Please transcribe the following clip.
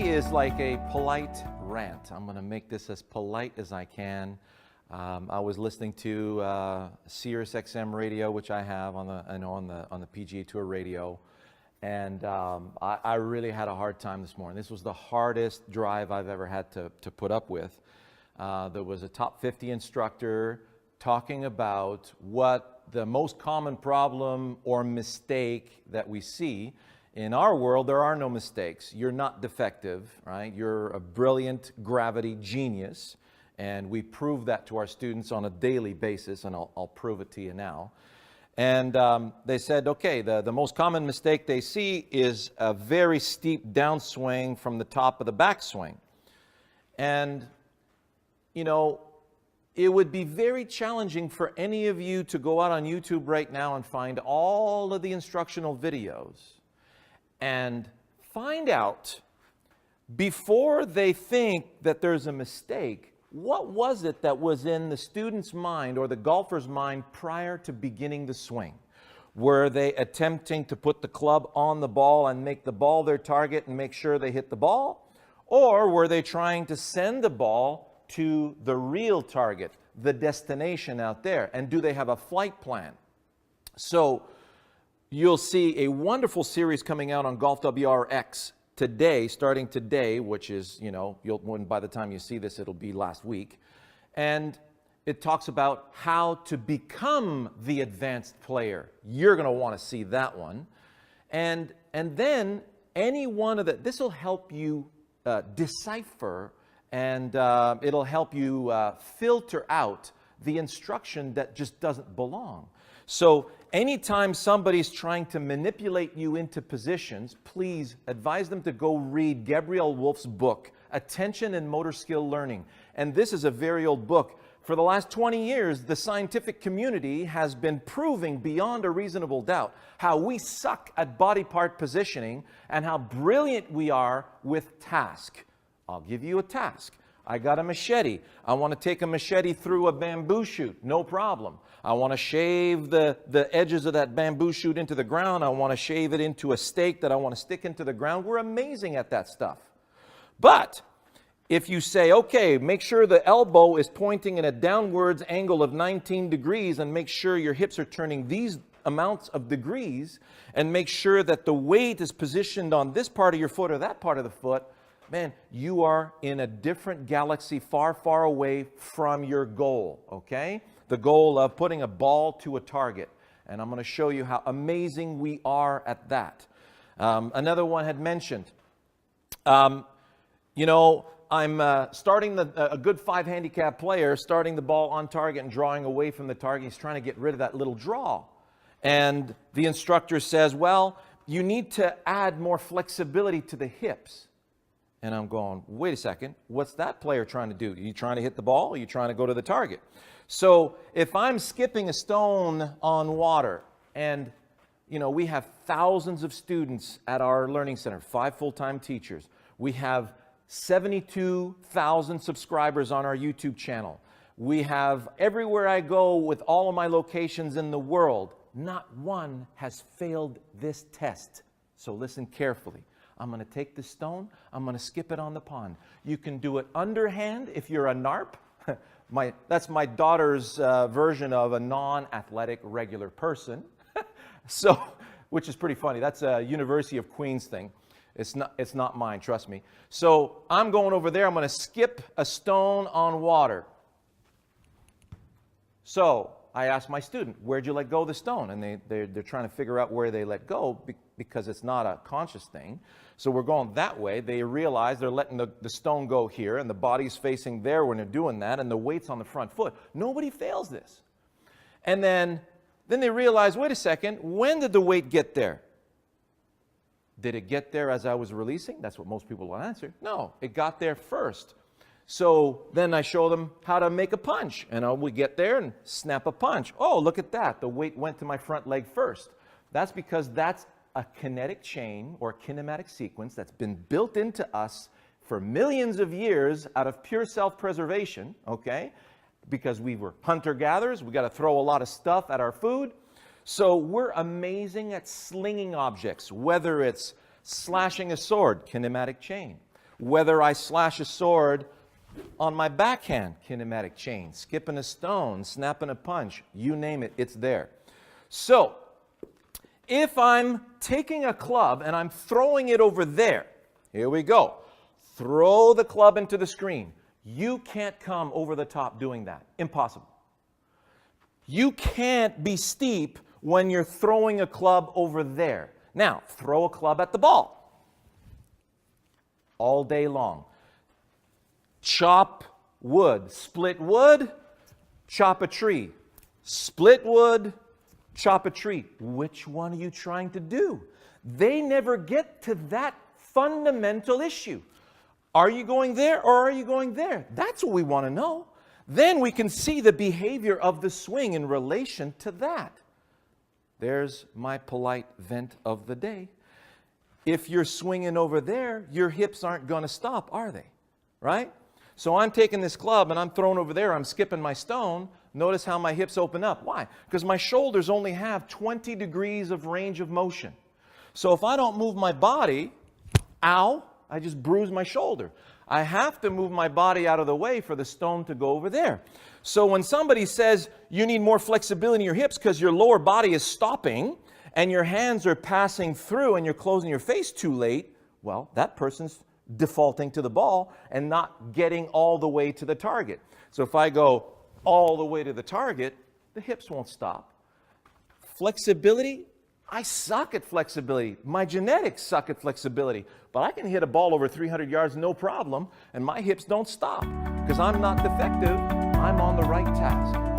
Today is like a polite rant. I'm going to make this as polite as I can. I was listening to Sirius XM radio, which I have on the PGA Tour radio, and I really had a hard time this morning. This was the hardest drive I've ever had to put up with. There was a top 50 instructor talking about what the most common problem or mistake that we see. In our world, there are no mistakes. You're not defective, right? You're a brilliant gravity genius, and we prove that to our students on a daily basis, and I'll prove it to you now. And they said, okay, the most common mistake they see is a very steep downswing from the top of the backswing. And, you know, it would be very challenging for any of you to go out on YouTube right now and find all of the instructional videos and find out, before they think that there's a mistake, what was it that was in the student's mind or the golfer's mind prior to beginning the swing? Were they attempting to put the club on the ball and make the ball their target and make sure they hit the ball? Or were they trying to send the ball to the real target, the destination out there? And do they have a flight plan? So you'll see a wonderful series coming out on Golf WRX today, starting today, which is, when by the time you see this, it'll be last week. And it talks about how to become the advanced player. You're going to want to see that one. And then any one of this will help you decipher, and it'll help you filter out the instruction that just doesn't belong. So anytime somebody's trying to manipulate you into positions, please advise them to go read Gabrielle Wolf's book, Attention and Motor Skill Learning. And this is a very old book. For the last 20 years, the scientific community has been proving beyond a reasonable doubt how we suck at body part positioning and how brilliant we are with task. I'll give you a task. I got a machete. I want to take a machete through a bamboo shoot. No problem. I want to shave the edges of that bamboo shoot into the ground. I want to shave it into a stake that I want to stick into the ground. We're amazing at that stuff. But if you say, okay, make sure the elbow is pointing in a downwards angle of 19 degrees and make sure your hips are turning these amounts of degrees and make sure that the weight is positioned on this part of your foot or that part of the foot, man, you are in a different galaxy far, far away from your goal, okay? The goal of putting a ball to a target. And I'm going to show you how amazing we are at that. Another one had mentioned, I'm starting a good 5 handicap player, starting the ball on target and drawing away from the target. He's trying to get rid of that little draw. And the instructor says, well, you need to add more flexibility to the hips. And I'm going, wait a second, what's that player trying to do? Are you trying to hit the ball? Or are you trying to go to the target? So if I'm skipping a stone on water, and we have thousands of students at our learning center, 5 full-time teachers. We have 72,000 subscribers on our YouTube channel. We have, everywhere I go with all of my locations in the world, not one has failed this test. So listen carefully. I'm going to take the stone, I'm going to skip it on the pond. You can do it underhand if you're a NARP. That's my daughter's version of a non-athletic regular person. So, which is pretty funny. That's a University of Queens thing. It's not mine, trust me. So I'm going over there, I'm going to skip a stone on water. So I asked my student, where'd you let go of the stone? And they're trying to figure out where they let go because it's not a conscious thing. So we're going that way. They realize they're letting the stone go here, and the body's facing there when they're doing that, and the weight's on the front foot. Nobody fails this. And then they realize, wait a second, when did the weight get there? Did it get there as I was releasing? That's what most people will answer. No, it got there first. So then I show them how to make a punch. And we get there and snap a punch. Oh, look at that. The weight went to my front leg first. That's because that's a kinetic chain or kinematic sequence that's been built into us for millions of years out of pure self-preservation, okay? Because we were hunter-gatherers. We got to throw a lot of stuff at our food. So we're amazing at slinging objects, whether it's slashing a sword, kinematic chain. Whether I slash a sword on my backhand, kinematic chain, skipping a stone, snapping a punch, you name it, it's there. So, if I'm taking a club and I'm throwing it over there, here we go. Throw the club into the screen. You can't come over the top doing that. Impossible. You can't be steep when you're throwing a club over there. Now, throw a club at the ball. All day long. Chop wood. Split wood, chop a tree. Split wood, chop a tree. Which one are you trying to do? They never get to that fundamental issue. Are you going there or are you going there? That's what we want to know. Then we can see the behavior of the swing in relation to that. There's my polite vent of the day. If you're swinging over there, your hips aren't going to stop, are they? Right? So I'm taking this club and I'm throwing over there, I'm skipping my stone. Notice how my hips open up. Why? Because my shoulders only have 20 degrees of range of motion. So if I don't move my body, ow, I just bruise my shoulder. I have to move my body out of the way for the stone to go over there. So when somebody says you need more flexibility in your hips because your lower body is stopping and your hands are passing through and you're closing your face too late, well, that person's defaulting to the ball and not getting all the way to the target. So if I go all the way to the target, the hips won't stop. Flexibility, I suck at flexibility. My genetics suck at flexibility. But I can hit a ball over 300 yards no problem, and my hips don't stop because I'm not defective. I'm on the right task.